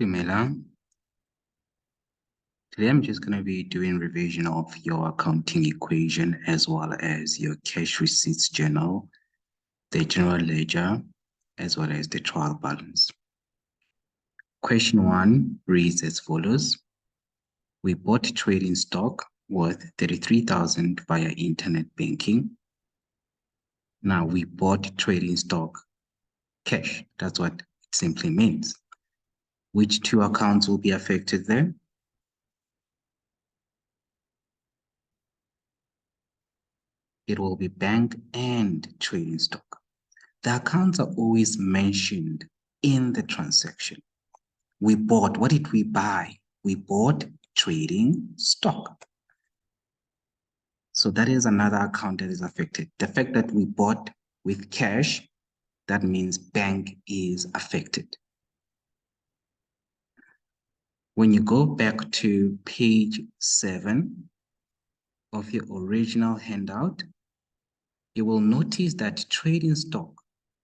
Mela. Today I'm just going to be doing revision of your accounting equation as well as your cash receipts journal, the general ledger, as well as the trial balance. Question 1 reads as follows. We bought trading stock worth 33,000 via internet banking. Now we bought trading stock cash. That's what it simply means. Which two accounts will be affected there? It will be bank and trading stock. The accounts are always mentioned in the transaction. We bought, what did we buy? We bought trading stock. So that is another account that is affected. The fact that we bought with cash, that means bank is affected. When you go back to page 7 of your original handout, you will notice that trading stock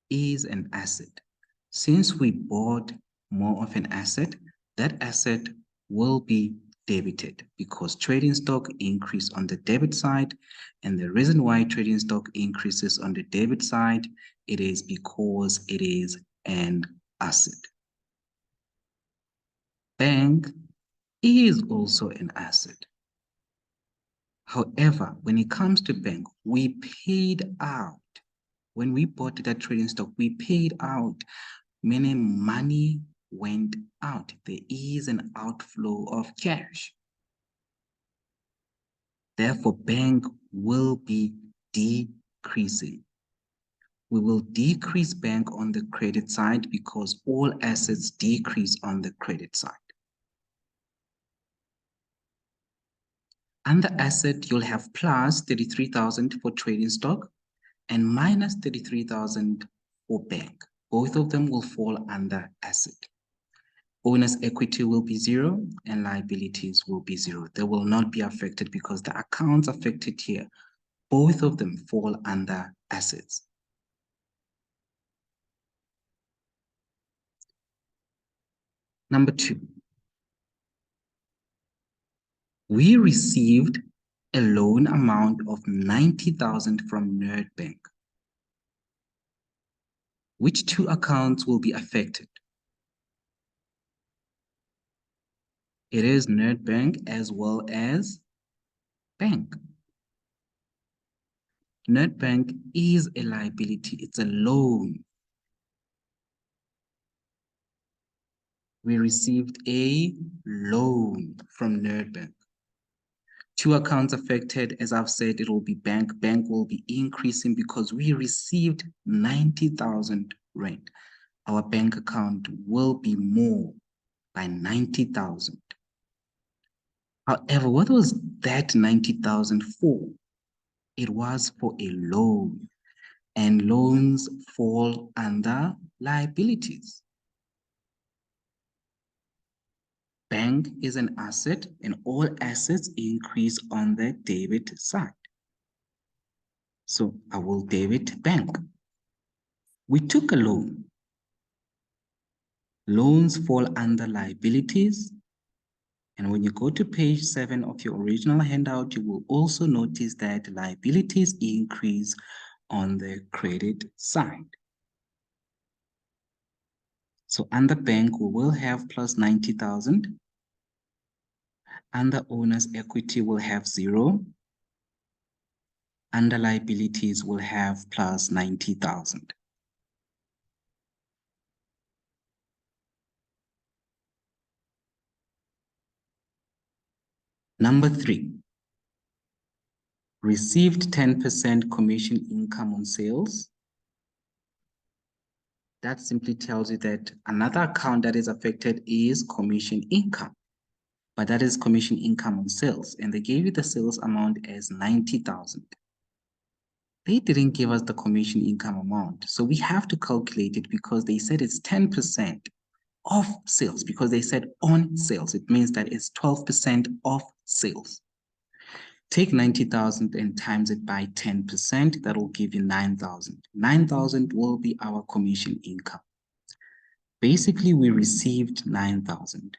is an asset. Since we bought more of an asset, that asset will be debited because trading stock increased on the debit side. And the reason why trading stock increases on the debit side, it is because it is an asset. Bank is also an asset. However, when it comes to bank, we paid out. When we bought that trading stock, we paid out, meaning money went out. There is an outflow of cash. Therefore, bank will be decreasing. We will decrease bank on the credit side because all assets decrease on the credit side. Under asset, you'll have plus 33,000 for trading stock and minus 33,000 for bank. Both of them will fall under asset. Owner's equity will be 0 and liabilities will be 0. They will not be affected because the accounts affected here, both of them fall under assets. Number 2, we received a loan amount of 90,000 from Nerd Bank. Which two accounts will be affected? It is Nerd Bank as well as bank. Nerd Bank is a liability. It's a loan. We received a loan from Nerd Bank. Two accounts affected, as I've said, it will be bank. Bank will be increasing because we received 90,000 rand. Our bank account will be more by 90,000. However, what was that 90,000 for? It was for a loan, and loans fall under liabilities. Bank is an asset, and all assets increase on the debit side. So I will debit bank. We took a loan. Loans fall under liabilities. And when you go to page 7 of your original handout, you will also notice that liabilities increase on the credit side. So under bank, we will have plus 90,000. Under owner's equity, we'll have 0. Under liabilities, we'll have plus 90,000. Number 3, received 10% commission income on sales. That simply tells you that another account that is affected is commission income, but that is commission income on sales, and they gave you the sales amount as 90,000. They didn't give us the commission income amount, so we have to calculate it because they said it's 10% of sales, because they said on sales. It means that it's 12% of sales. Take 90,000 and times it by 10%. That will give you 9,000. 9,000 will be our commission income. Basically, we received 9,000.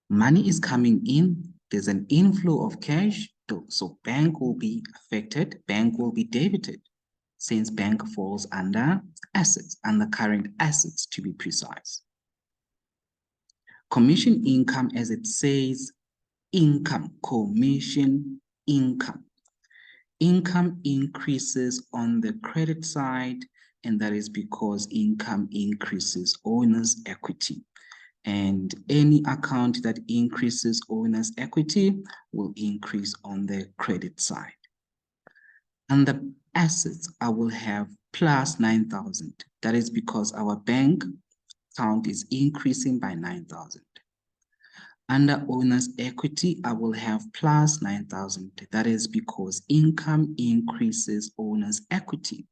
Money is coming in. There's an inflow of cash. So bank will be affected. Bank will be debited since bank falls under assets, under current assets to be precise. Commission income, as it says, income, commission income. Income increases on the credit side, and that is because income increases owner's equity. And any account that increases owner's equity will increase on the credit side. Under assets, I will have plus 9,000. That is because our bank account is increasing by 9,000. Under owner's equity, I will have plus 9,000. That is because income increases owner's equity.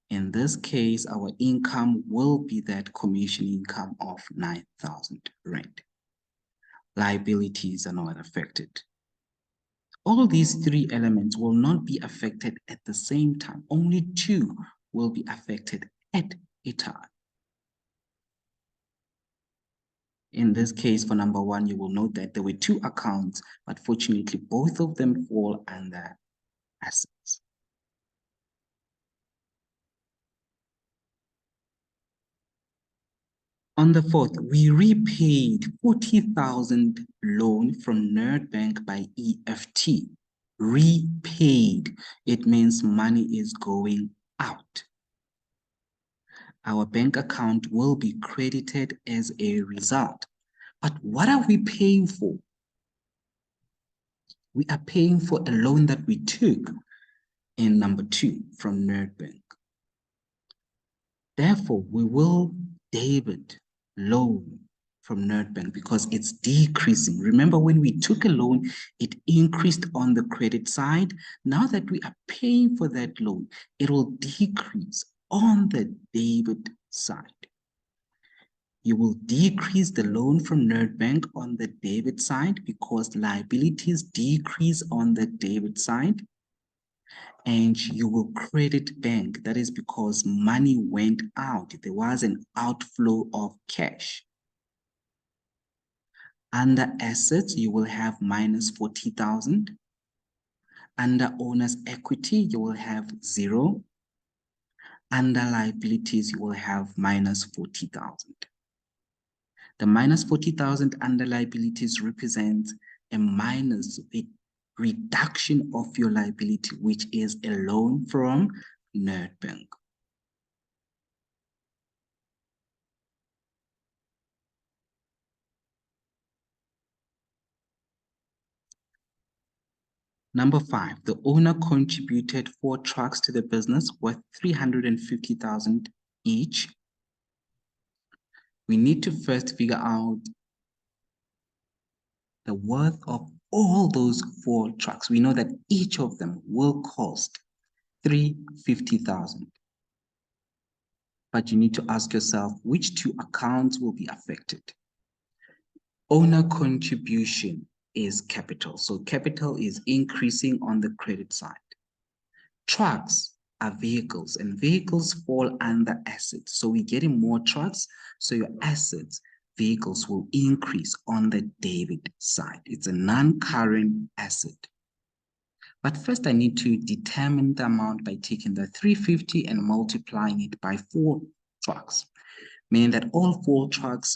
In this case, our income will be that commission income of 9,000 rand. Liabilities are not affected. All these three elements will not be affected at the same time. Only two will be affected at a time. In this case, for number one, you will note that there were two accounts, but fortunately, both of them fall under assets. On the fourth, we repaid 40,000 loan from Nedbank by EFT. Repaid. It means money is going out. Our bank account will be credited as a result. But what are we paying for? We are paying for a loan that we took in number two from Nedbank. Therefore, we will debit loan from Nedbank because it's decreasing. Remember, when we took a loan, it increased on the credit side. Now that we are paying for that loan, it will decrease on the debit side. You will decrease the loan from Nedbank on the debit side because liabilities decrease on the debit side. And you will credit bank. That is because money went out. There was an outflow of cash. Under assets, you will have minus 40,000. Under owner's equity, you will have 0. Under liabilities, you will have minus 40,000. The minus 40,000 under liabilities represents a reduction of your liability, which is a loan from Nedbank. Number 5, the owner contributed 4 trucks to the business worth 350,000 each. We need to first figure out the worth of all those 4 trucks. We know that each of them will cost 350,000. But you need to ask yourself which 2 accounts will be affected. Owner contribution is capital. So capital is increasing on the credit side. Trucks are vehicles, and vehicles fall under assets. So we're getting more trucks, so your assets, vehicles, will increase on the debit side. It's a non-current asset. But first I need to determine the amount by taking the 350 and multiplying it by 4 trucks, meaning that all 4 trucks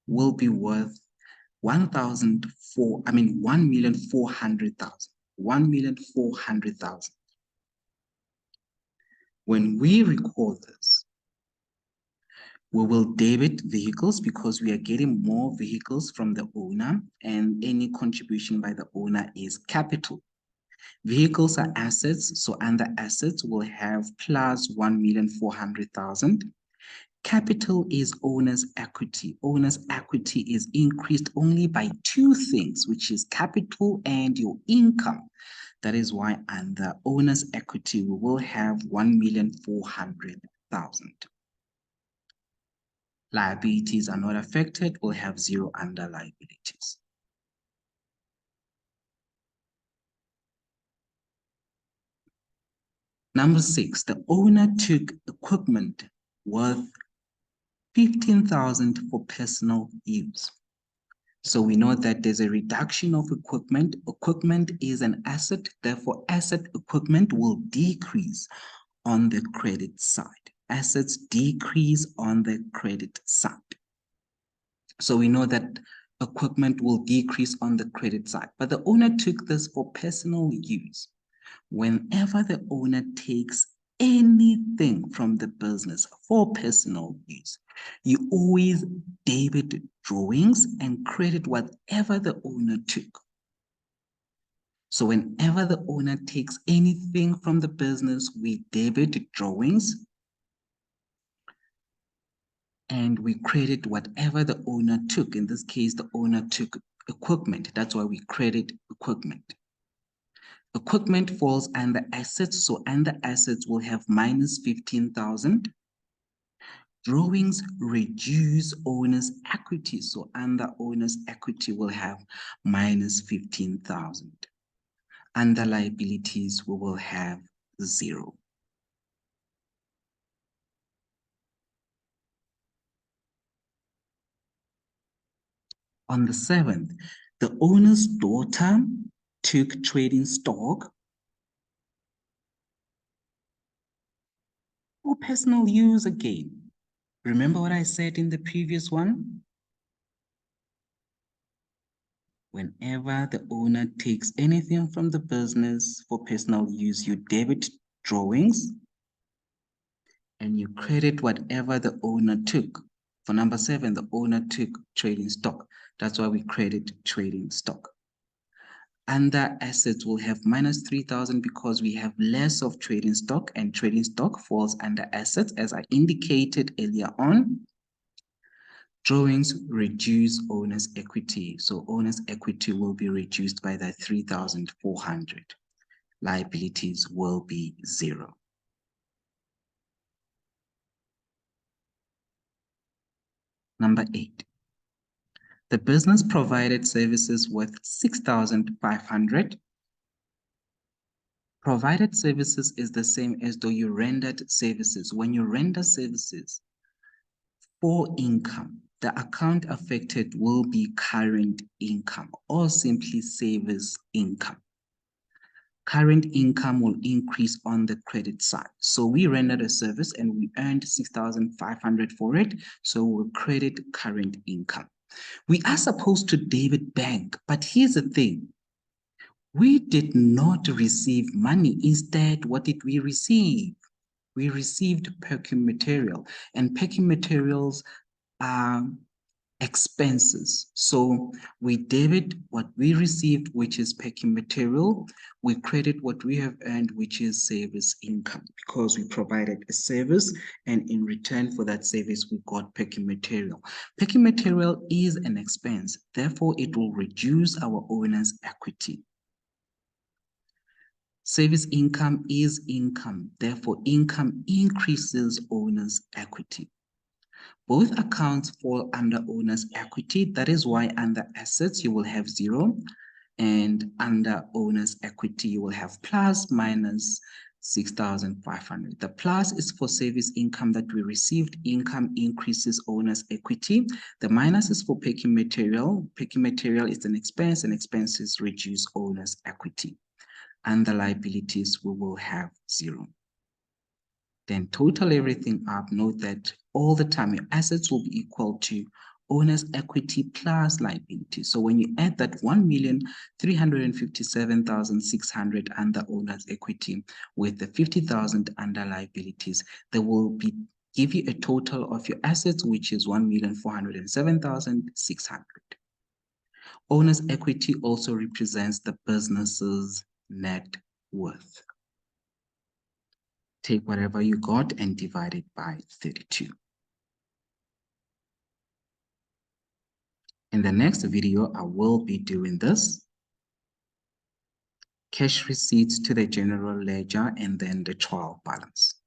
will be worth 1,400,000. 1,400,000. When we record this, we will debit vehicles because we are getting more vehicles from the owner, and any contribution by the owner is capital. Vehicles are assets, so under assets we'll have plus 1,400,000. Capital is owner's equity. Owner's equity is increased only by 2 things, which is capital and your income. That is why under owner's equity, we will have 1,400,000. Liabilities are not affected. We'll have 0 under liabilities. Number 6, the owner took equipment worth 15,000 for personal use. So we know that there's a reduction of equipment. Equipment is an asset, therefore asset equipment will decrease on the credit side. Assets decrease on the credit side. So we know that equipment will decrease on the credit side, but the owner took this for personal use. Whenever the owner takes anything from the business for personal use, you always debit drawings and credit whatever the owner took. So whenever the owner takes anything from the business, we debit drawings and we credit whatever the owner took. In this case, the owner took equipment. That's why we credit equipment. Equipment falls under assets, so under assets will have minus 15,000. Drawings reduce owner's equity, so under owner's equity will have minus 15,000. Under liabilities, we will have 0. On the 7th, the owner's daughter took trading stock for personal use again. Remember what I said in the previous one? Whenever the owner takes anything from the business for personal use, you debit drawings and you credit whatever the owner took. For number 7, the owner took trading stock. That's why we credit trading stock. Under assets, we'll have minus 3,000 because we have less of trading stock, and trading stock falls under assets as I indicated earlier on. Drawings reduce owner's equity. So owner's equity will be reduced by that 3,400. Liabilities will be 0. Number 8. The business provided services worth 6,500. Provided services is the same as though you rendered services. When you render services for income, the account affected will be current income or simply service income. Current income will increase on the credit side. So we rendered a service and we earned 6,500 for it. So we'll credit current income. We are supposed to debit bank, but here's the thing. We did not receive money. Instead, what did we receive? We received packing material, and packing materials are expenses. So we debit what we received, which is packing material. We credit what we have earned, which is service income, because we provided a service and in return for that service, we got packing material. Packing material is an expense. Therefore, it will reduce our owner's equity. Service income is income. Therefore, income increases owner's equity. Both accounts fall under owner's equity. That is why under assets, you will have 0. And under owner's equity, you will have plus minus 6,500. The plus is for service income that we received. Income increases owner's equity. The minus is for packing material. Packing material is an expense, and expenses reduce owner's equity. Under liabilities, we will have 0. Then total everything up. Note that all the time your assets will be equal to owner's equity plus liability. So when you add that 1,357,600 under owner's equity with the 50,000 under liabilities, they will give you a total of your assets, which is 1,407,600. Owner's equity also represents the business's net worth. Take whatever you got and divide it by 32. In the next video, I will be doing this. Cash receipts to the general ledger and then the trial balance.